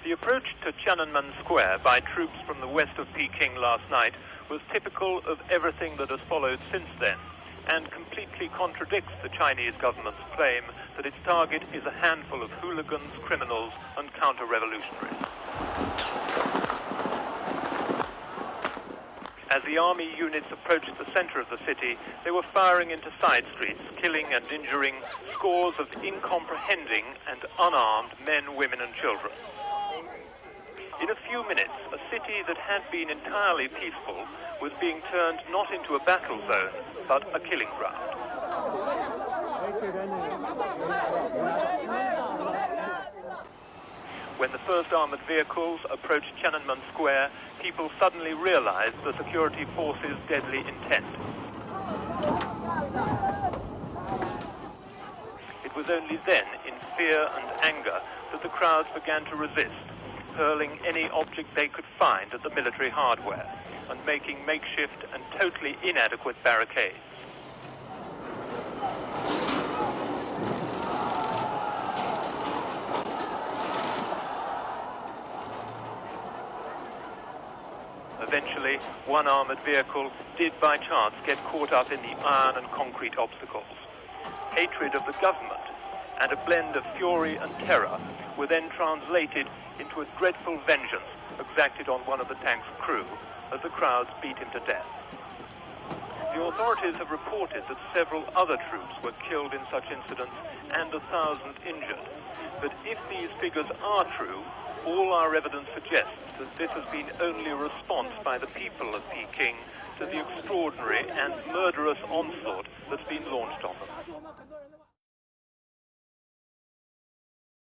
The approach to Tiananmen Square by troops from the west of Peking last night was typical of everything that has followed since then, and completely contradicts the Chinese government's claim that its target is a handful of hooligans, criminals, and counter-revolutionaries. As the army units approached the center of the city, they were firing into side streets, killing and injuring scores of incomprehending and unarmed men, women, and children. In a few minutes, a city that had been entirely peaceful was being turned not into a battle zone, but a killing ground. When the first armored vehicles approached Tiananmen Square, people suddenly realized the security forces' deadly intent. It was only then, in fear and anger, that the crowds began to resist, hurling any object they could find at the military hardware, and making makeshift and totally inadequate barricades. Eventually, one armored vehicle did by chance get caught up in the iron and concrete obstacles. Hatred of the government and a blend of fury and terror were then translated into a dreadful vengeance exacted on one of the tank's crew as the crowds beat him to death. The authorities have reported that several other troops were killed in such incidents and 1,000 injured. But if these figures are true, all our evidence suggests that this has been only a response by the people of Peking to the extraordinary and murderous onslaught that's been launched on them.